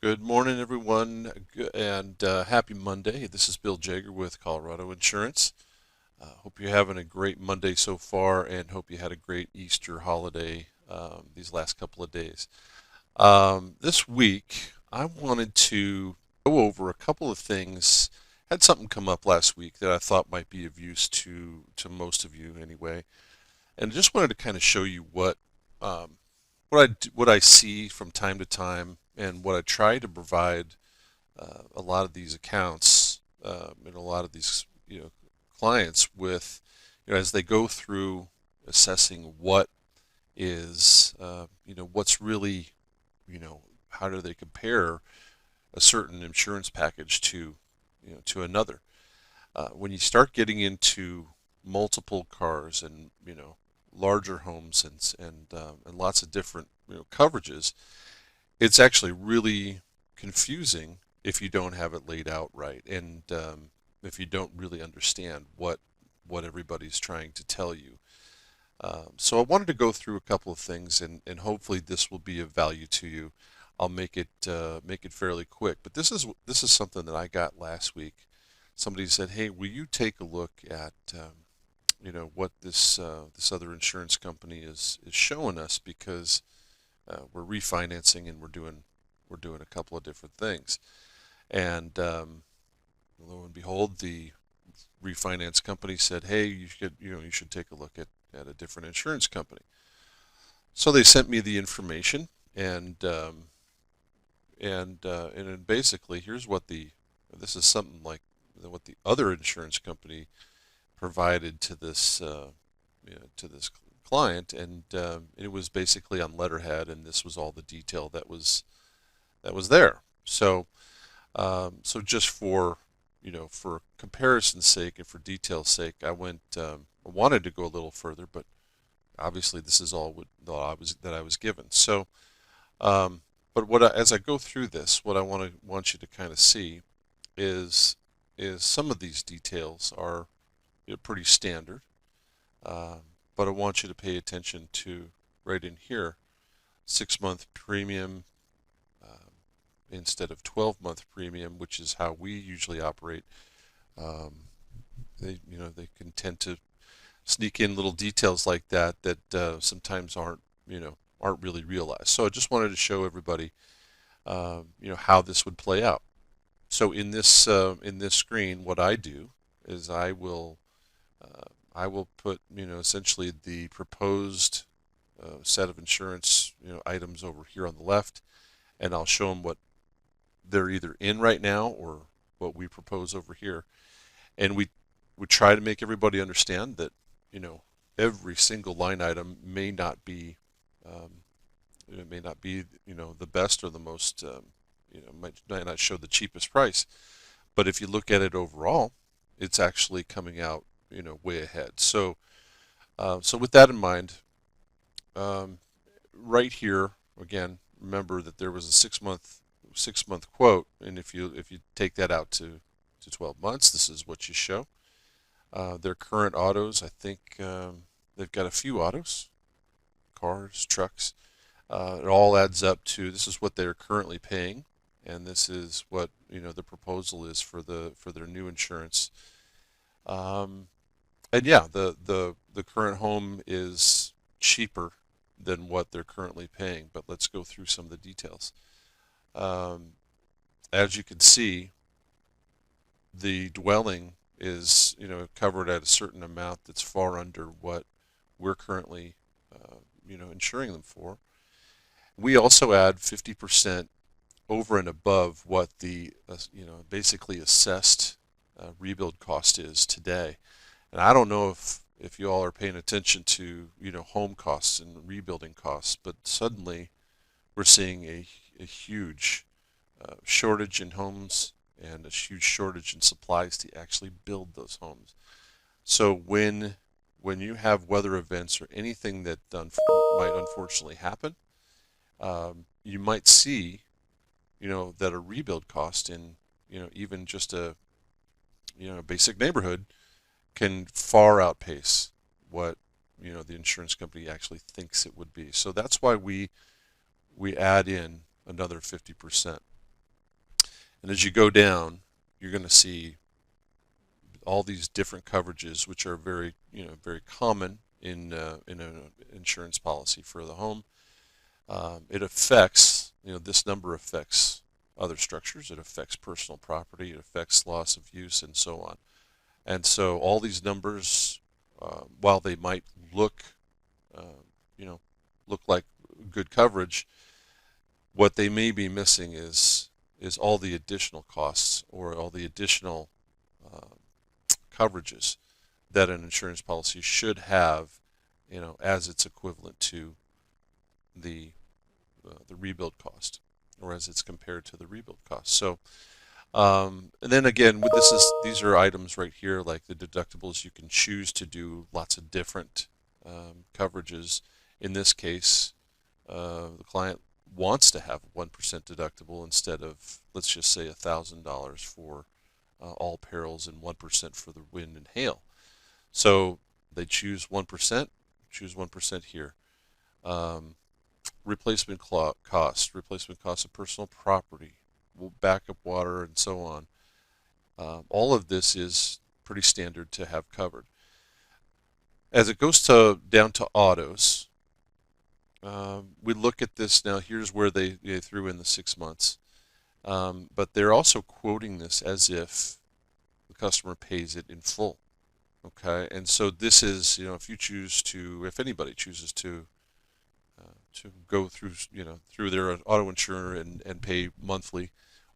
Good morning, everyone, and happy Monday. This is Bill Jager with Colorado Insurance. Hope you're having a great Monday so far, and hope you had a great Easter holiday these last couple of days. This week, I wanted to go over a couple of things. Had something come up last week that I thought might be of use to most of you, anyway, and just wanted to kind of show you um, what I see from time to time, and what I try to provide a lot of these accounts and a lot of these clients with as they go through assessing what is what's really how do they compare a certain insurance package to to another. When you start getting into multiple cars and larger homes and lots of different coverages, it's actually really confusing if you don't have it laid out right, and if you don't really understand what everybody's trying to tell you. So I wanted to go through a couple of things, and hopefully this will be of value to you. I'll make it fairly quick, but this is something that I got last week. Somebody said, "Hey, will you take a look at what this other insurance company is showing us, because we're refinancing and we're doing a couple of different things." And lo and behold, the refinance company said, "Hey, you should take a look at a different insurance company." So they sent me the information, and then basically here's what the this is something like what the other insurance company provided to this client, and it was basically on letterhead, and this was all the detail that was there. So just for for comparison's sake and for detail's sake, I wanted to go a little further, but obviously this is all that I was given. So, but as I go through this, what I want you to kind of see is some of these details are pretty standard, um, but I want you to pay attention to right in here, 6-month premium instead of 12-month premium, which is how we usually operate. Um, they can tend to sneak in little details like that sometimes aren't really realized. So I just wanted to show everybody how this would play out. So in this screen, what I do is I will put essentially the proposed set of insurance items over here on the left, and I'll show them what they're either in right now or what we propose over here. And we would try to make everybody understand that you know every single line item um, may not be the best or the most might not show the cheapest price, but if you look at it overall, it's actually coming out way ahead. So with that in mind, um, right here again, remember that there was a 6-month quote, and if you take that out to 12 months, this is what you show. Their current autos, I think they've got a few autos, cars, trucks. It all adds up to this is what they're currently paying, and this is what the proposal is for their new insurance. Um, and yeah, the current home is cheaper than what they're currently paying, but let's go through some of the details. Um, as you can see, the dwelling is covered at a certain amount that's far under what we're currently insuring them for. We also add 50% over and above what the basically assessed rebuild cost is today. And I don't know if you all are paying attention to home costs and rebuilding costs, but suddenly we're seeing a huge shortage in homes and a huge shortage in supplies to actually build those homes. So when you have weather events or anything that might unfortunately happen, you might see that a rebuild cost in even just a basic neighborhood can far outpace what the insurance company actually thinks it would be. So that's why we add in another 50%. And as you go down, you're going to see all these different coverages, which are very, very common in an insurance policy for the home. It affects, this number affects other structures. It affects personal property. It affects loss of use, and so on. And so all these numbers, while they might look, uh, you know, look like good coverage, what they may be missing is all the additional costs or all the additional uh, coverages that an insurance policy should have, as its equivalent to the rebuild cost, or as it's compared to the rebuild cost. So, and then again, with these are items right here, like the deductibles. You can choose to do lots of different coverages. In this case, the client wants to have 1% deductible instead of, let's just say, $1,000 for all perils and 1% for the wind and hail. So they choose 1%, choose 1% here. Um, replacement replacement cost of personal property, backup water, and so on. All of this is pretty standard to have covered. As it goes down to autos, we look at this now. Here's where they threw in the 6 months, but they're also quoting this as if the customer pays it in full. Okay, and so this is, if you choose to, if anybody chooses to go through, through their auto insurer and pay monthly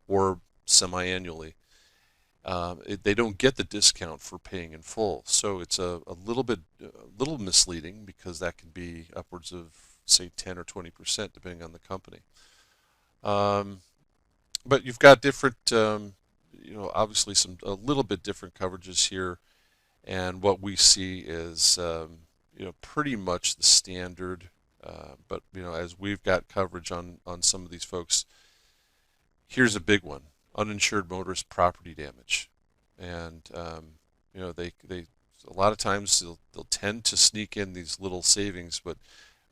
or semi-annually, they don't get the discount for paying in full. So it's a little misleading, because that can be upwards of, say, 10 or 20% depending on the company. Um, but you've got different, obviously a little bit different coverages here, and what we see is, pretty much the standard. But as we've got coverage on some of these folks, here's a big one: uninsured motorist property damage. And they a lot of times they'll tend to sneak in these little savings, but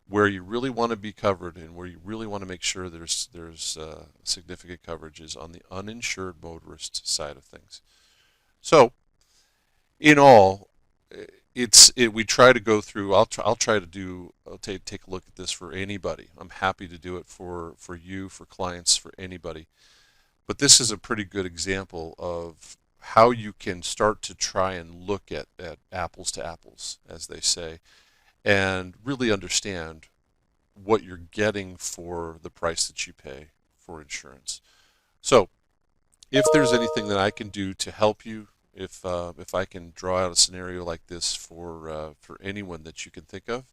where you really want to be covered and where you really want to make sure there's significant coverage is on the uninsured motorist side of things. So in all, we try to go through. I'll try to do. I'll take a look at this for anybody. I'm happy to do it for you, for clients, for anybody. But this is a pretty good example of how you can start to try and look at apples to apples, as they say, and really understand what you're getting for the price that you pay for insurance. So if there's anything that I can do to help you, if I can draw out a scenario like this for anyone that you can think of,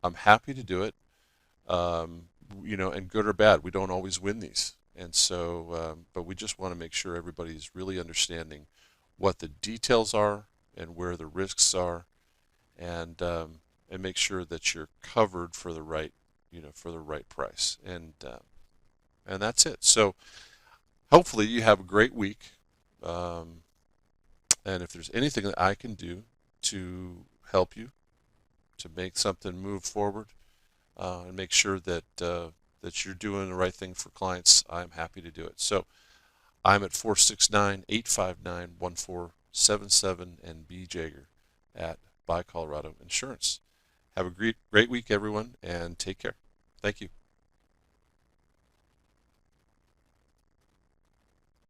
I'm happy to do it. And good or bad, we don't always win these, and so but we just want to make sure everybody's really understanding what the details are and where the risks are, and make sure that you're covered for the right for the right price, and that's it. So hopefully you have a great week. Um, And if there's anything that I can do to help you to make something move forward, and make sure that you're doing the right thing for clients, I'm happy to do it. So I'm at 469-859-1477 and B Jager at Buy Colorado Insurance. Have a great week, everyone, and take care. Thank you.